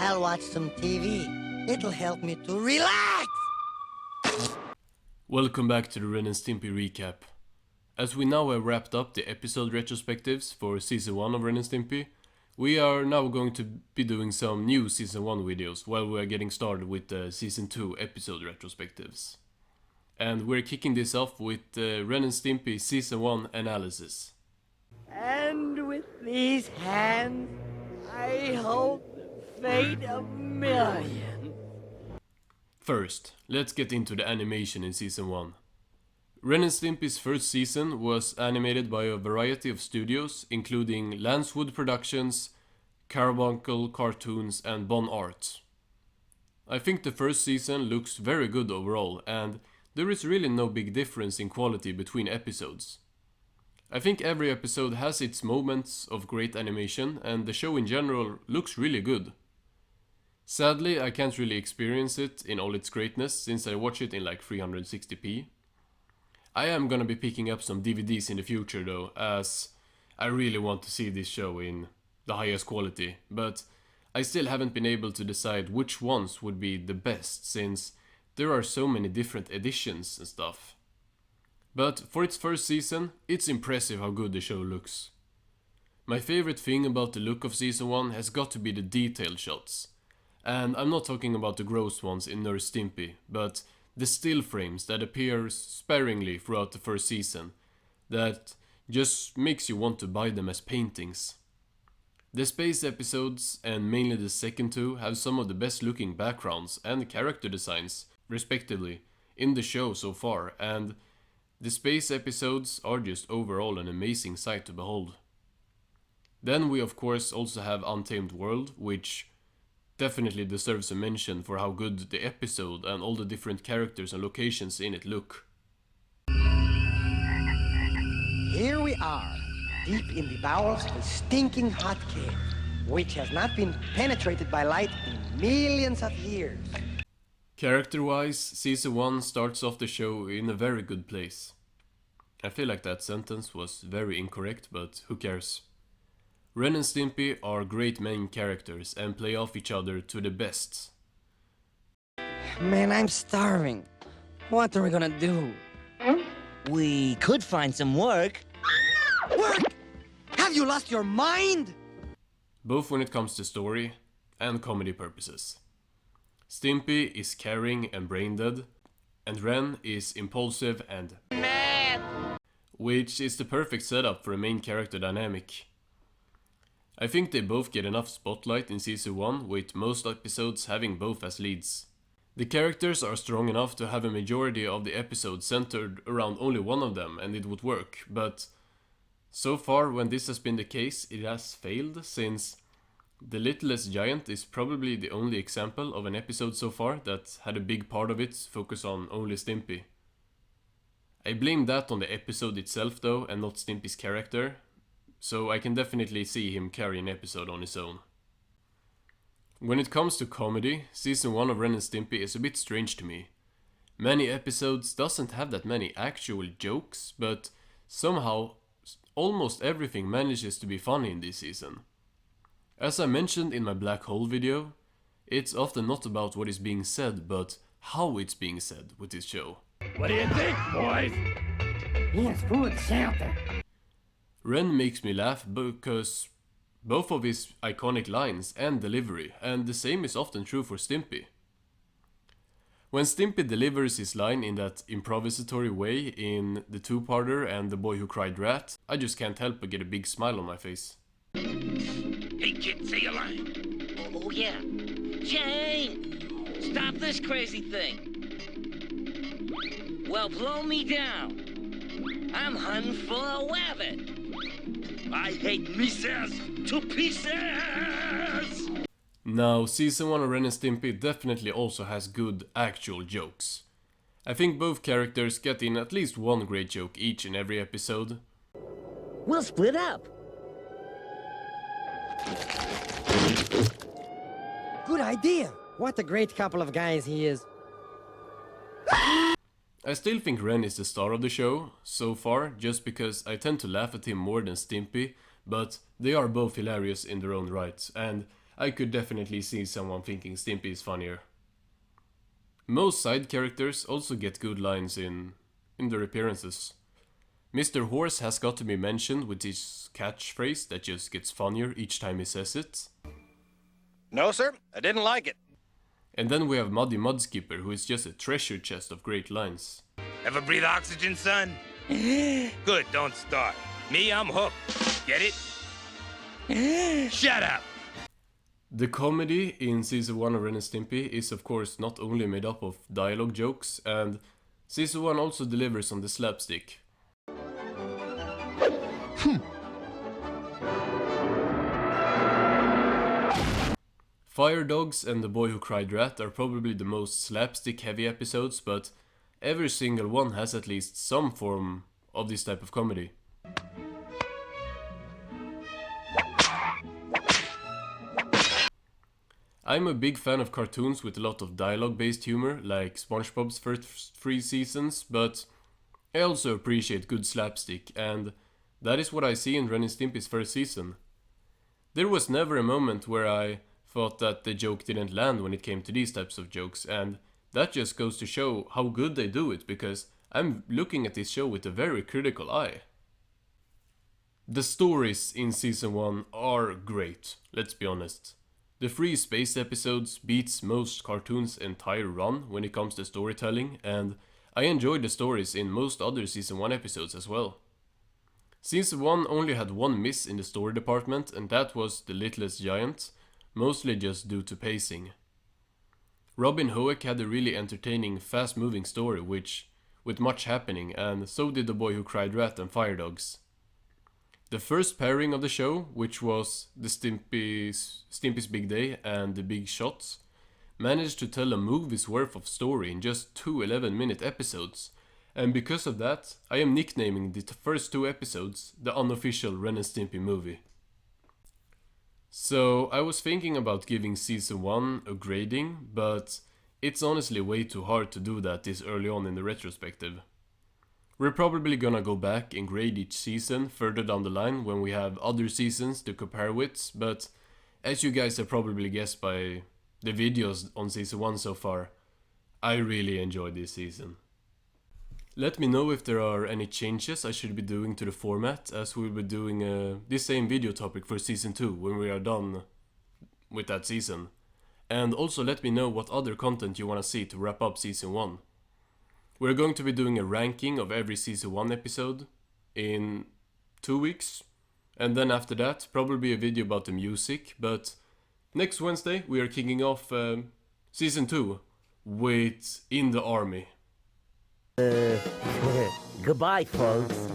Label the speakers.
Speaker 1: I'll watch some TV. It'll help me to relax!
Speaker 2: Welcome back to the Ren and Stimpy recap. As we now have wrapped up the episode retrospectives for Season 1 of Ren and Stimpy, we are now going to be doing some new Season 1 videos while we are getting started with the Season 2 episode retrospectives. And we're kicking this off with the Ren and Stimpy Season 1 analysis.
Speaker 1: And with these hands, I hold the fate of millions.
Speaker 2: First, let's get into the animation in Season 1. Ren and Stimpy's first season was animated by a variety of studios, including Lancewood Productions, Carbuncle Cartoons and Bon Art. I think the first season looks very good overall, and there is really no big difference in quality between episodes. I think every episode has its moments of great animation, and the show in general looks really good. Sadly, I can't really experience it in all its greatness since I watch it in like 360p. I am gonna be picking up some DVDs in the future though, as I really want to see this show in the highest quality, but I still haven't been able to decide which ones would be the best since there are so many different editions and stuff. But for its first season, it's impressive how good the show looks. My favorite thing about the look of Season 1 has got to be the detailed shots. And I'm not talking about the gross ones in Nurse Stimpy, but the still frames that appear sparingly throughout the first season, that just makes you want to buy them as paintings. The space episodes, and mainly the second two, have some of the best looking backgrounds and character designs, respectively, in the show so far, and the space episodes are just overall an amazing sight to behold. Then we of course also have Untamed World, which definitely deserves a mention for how good the episode and all the different characters and locations in it look.
Speaker 1: Here we are, deep in the bowels of a stinking hot cave, which has not been penetrated by light in millions of years.
Speaker 2: Character-wise, Season 1 starts off the show in a very good place. I feel like that sentence was very incorrect, but who cares? Ren and Stimpy are great main characters and play off each other to the best.
Speaker 1: Man, I'm starving. What are we gonna do?
Speaker 3: We could find some work.
Speaker 1: Work? Have you lost your mind?
Speaker 2: Both when it comes to story and comedy purposes. Stimpy is caring and brain dead, and Ren is impulsive and mad, which is the perfect setup for a main character dynamic. I think they both get enough spotlight in Season 1, with most episodes having both as leads. The characters are strong enough to have a majority of the episodes centered around only one of them and it would work, but so far when this has been the case it has failed, since The Littlest Giant is probably the only example of an episode so far that had a big part of it focus on only Stimpy. I blame that on the episode itself though, and not Stimpy's character, so I can definitely see him carry an episode on his own. When it comes to comedy, Season 1 of Ren and Stimpy is a bit strange to me. Many episodes doesn't have that many actual jokes, but somehow almost everything manages to be funny in this season. As I mentioned in my black hole video, it's often not about what is being said, but how it's being said with this show.
Speaker 4: What do you think, boys?
Speaker 1: Yes, food, shelter.
Speaker 2: Ren makes me laugh because both of his iconic lines and delivery, and the same is often true for Stimpy. When Stimpy delivers his line in that improvisatory way in The Two-Parter and The Boy Who Cried Rat, I just can't help but get a big smile on my face.
Speaker 4: Hey, kid, say your line.
Speaker 3: Oh yeah. Jane! Stop this crazy thing! Well, blow me down. I'm hunting for a wabbit.
Speaker 4: I hate misses to pieces!
Speaker 2: Now, Season 1 of Ren and Stimpy definitely also has good actual jokes. I think both characters get in at least one great joke each in every episode.
Speaker 3: We'll split up.
Speaker 1: Good idea. What a great couple of guys he is.
Speaker 2: I still think Ren is the star of the show, so far, just because I tend to laugh at him more than Stimpy, but they are both hilarious in their own right, and I could definitely see someone thinking Stimpy is funnier. Most side characters also get good lines in their appearances. Mr. Horse has got to be mentioned with his catchphrase that just gets funnier each time he says it.
Speaker 5: No, sir, I didn't like it.
Speaker 2: And then we have Muddy Mudskipper, who is just a treasure chest of great lines.
Speaker 5: Ever breathe oxygen, son? Good, don't start. Me, I'm hooked. Get it? Shut up!
Speaker 2: The comedy in Season 1 of Ren and Stimpy is of course not only made up of dialogue jokes, and Season 1 also delivers on the slapstick. Fire Dogs and The Boy Who Cried Rat are probably the most slapstick heavy episodes, but every single one has at least some form of this type of comedy. I'm a big fan of cartoons with a lot of dialogue-based humor, like SpongeBob's first 3 seasons, but I also appreciate good slapstick, and that is what I see in Ren and Stimpy's first season. There was never a moment where I thought that the joke didn't land when it came to these types of jokes, and that just goes to show how good they do it, because I'm looking at this show with a very critical eye. The stories in Season 1 are great, let's be honest. The 3 space episodes beats most cartoons' entire run when it comes to storytelling, and I enjoyed the stories in most other Season 1 episodes as well. Season 1 only had one miss in the story department, and that was The Littlest Giant, mostly just due to pacing. Robin Hoek had a really entertaining, fast-moving story with much happening, and so did The Boy Who Cried Rat and Fire Dogs. The first pairing of the show, which was the Stimpy's Big Day and The Big Shots, managed to tell a movie's worth of story in just 2 11-minute episodes, and because of that, I am nicknaming the first 2 episodes the unofficial Ren and Stimpy movie. So I was thinking about giving Season 1 a grading, but it's honestly way too hard to do that this early on in the retrospective. We're probably gonna go back and grade each season further down the line when we have other seasons to compare with, but as you guys have probably guessed by the videos on Season 1 so far, I really enjoyed this season. Let me know if there are any changes I should be doing to the format, as we'll be doing this same video topic for Season 2 when we are done with that season. And also let me know what other content you wanna see to wrap up Season 1. We're going to be doing a ranking of every Season 1 episode in 2 weeks. And then after that, probably a video about the music. But next Wednesday, we are kicking off Season 2 with In the Army.
Speaker 6: Goodbye, folks.